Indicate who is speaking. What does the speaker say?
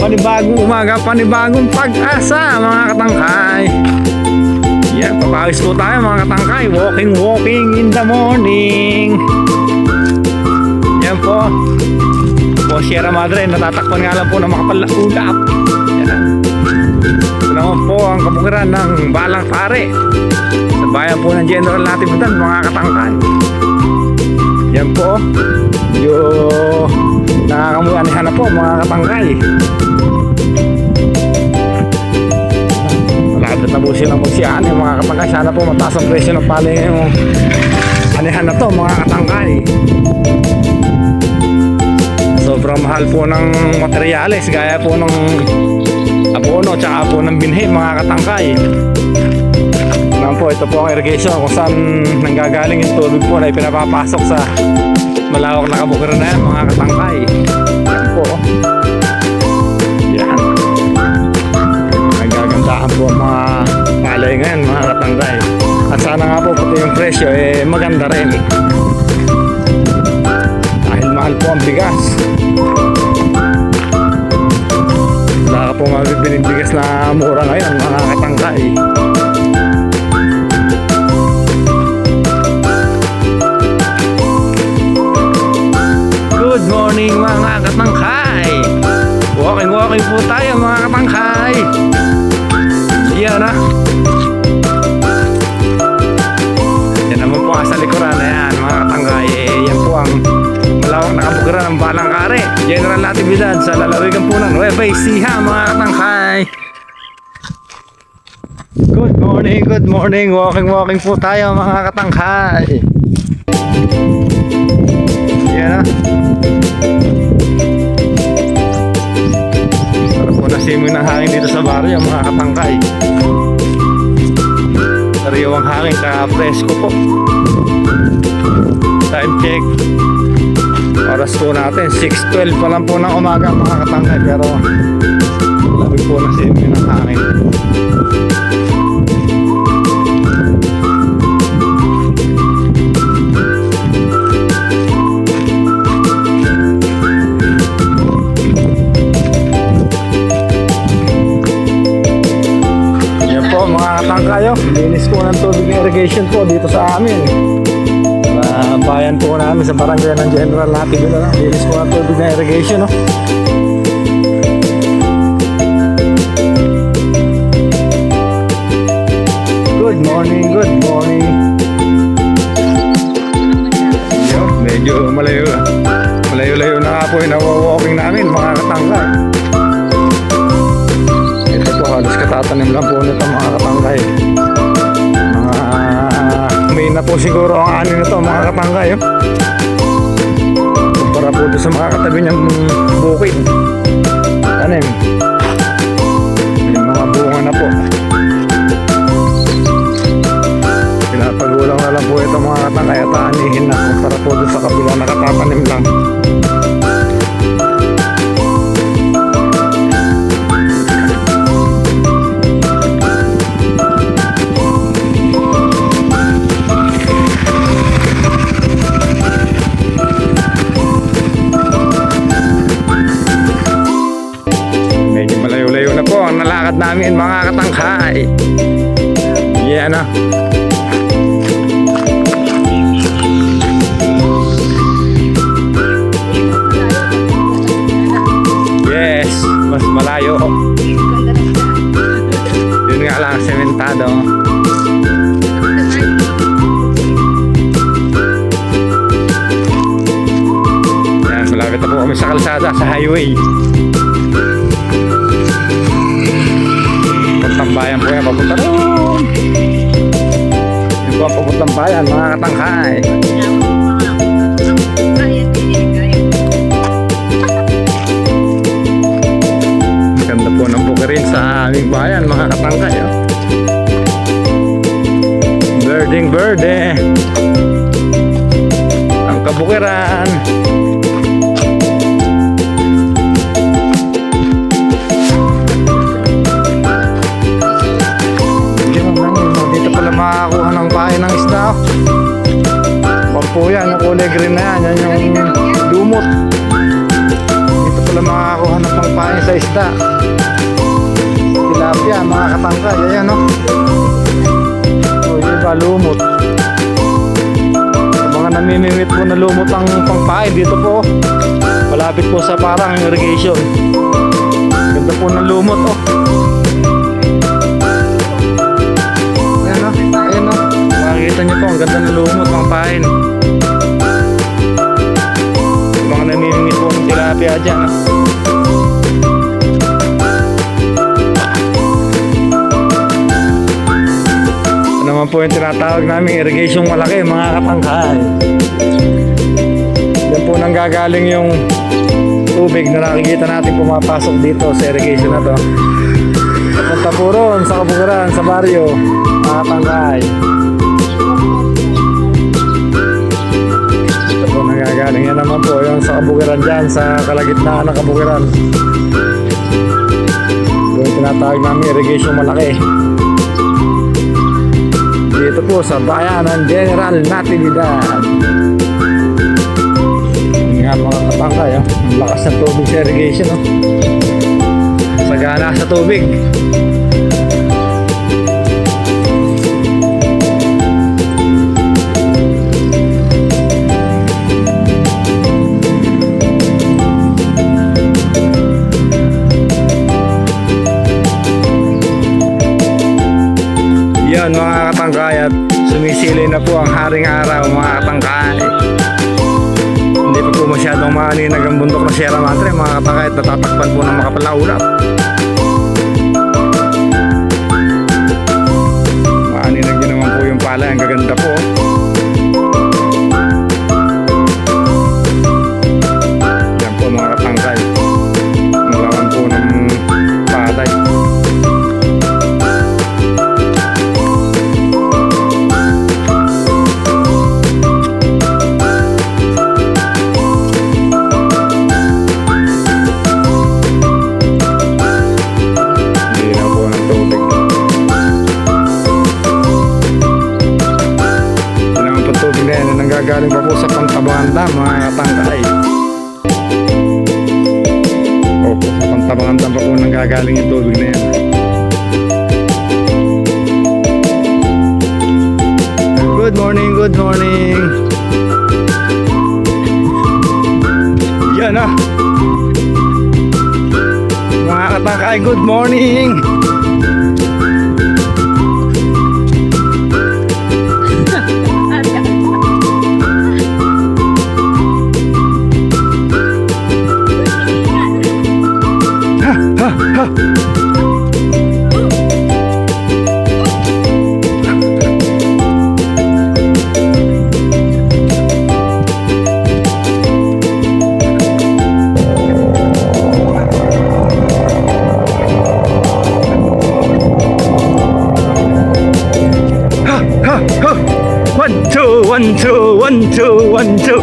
Speaker 1: Panibagong umaga, panibagong pag-asa mga katangkay. Yan, papawis po tayo mga katangkay. Walking in the morning. Yan po Sierra Madre, natatakpan nga lang po ng makapalaulap. Yan. Ito naman po ang kabukiran ng Balang Pare sa bayan po ng General Natividad mga katangkay. Yan po yung nakakamuanihan na po mga katangkay. Malapit na po silang magsiyaan yung mga katangkay. Sana po mataas ang presyo ng paling yung anihan na to mga katangkay. Sobrang mahal po ng materyales gaya po ng abono tsaka po ng binhi mga katangkay. Naman po, ito po ang irrigation kung saan nanggagaling yung tubig po na ipinapapasok sa malawak na kabukiran na yan mga katangkay. Yan po. Yan. Nagagandahan po ang mga palay ngayon mga katangkay. At sana nga po pati yung presyo maganda rin. Dahil mahal po ang bigas. Wala ka po mabibiling bigas na mura ngayon mga katangkay. Good morning mga katangkay. Walking po tayo mga katangkay. Yan na. Yan naman po sa likuran. Ayan mga katangkay. Yan po ang malawak na kabukiran ng Balang Pare, General Natividad sa lalawigan po ng Nueva Ecija mga katangkay. Good morning. Walking po tayo mga katangkay. Yan na. Para po nasimoy ng hangin dito sa baryo mga katangkay. Sariwang hangin ka-presko po. Time check, oras po natin 6:12 pa lang po ng umaga mga katangkay. Pero labi po nasimoy ng hangin. Kayo, linis po ng tubig ng irrigation po dito sa amin. Bayan po namin sa barangay ng General Natividad. Linis po ng tubig ng irrigation, no? Good morning. Yo, medyo malayo na nga po yung nawa-walking namin mga katangkay. Ito po halos katatanim lang po nito mga katangkay. May na po siguro ang ani nito mga katangkay. Kumpara po doon sa mga katabi niyang bukid. Tanim. May mga bunga na po. Pinapagulang na lang po ito mga katangkay at aanihin na kumpara po doon sa kabila nakatatanim lang. Ang nalakad namin mga katangkay. Yan na. Yes, mas malayo. Yun nga lang, sementado. Yan, malapit na po kami sa kalsada, sa highway. Bayan po yan, papunta doon. Yun po ang papuntang bayan mga katangkay. Ganda po ng bukirin sa aming bayan mga katangkay. Berde ang kabukiran. Makakuha ng pahay ng isda. Wag po yan, yung kulay green na yan. Yan yung lumot. Dito pala makakakuha ng pangpain sa isda. Tilapia, mga katangkay. Ayan, no? O, yung iba, lumot. Sa mga namimimit po na lumot ang pangpain, dito po. Malapit po sa parang irrigation. Ganda po ng lumot, oh. Ayan, no? Ayan, no? Makikita nyo po, ang ganda ng lumot, pangpain. Mga namimimit po ng tilapia dyan, no? Naman po yung tinatawag namin irrigation malaki, mga katangkay. Yan po nang gagaling yung tubig na nakikita natin pumapasok dito sa irrigation na to. Punta po ron sa Kabugaran, sa baryo, mga katangkay. Ito po nang gagaling. Yan naman po yung sa Kabugaran dyan, sa kalagitnaan ng Kabugaran. Yung tinatawag namin irrigation malaki. Dito po sa bayan ng General Natividad. Nga mga katangkay, oh. Ang lakas ng tubig sa irrigation, oh. Sagana sa tubig. Yan mga katangkay, at sumisili na po ang haring araw, mga katangkay. Hindi pa po masyadong maaninag ang bundok na Sierra Madre, mga katangkay, at natatakpan po ng makapalaulap. Maaninag din naman po yung palay, ang gaganda po. Yan po mga katangkay, ang lawan po ng palay. Galing pa po sa Pantabangan Dam, mga katangkay. Opo, sa Pantabangan Dam pa po nanggagaling yung tubig na yan. Good morning, good morning. Yan ah, mga katangkay, good morning. One, two, one, two, one, two, one, two.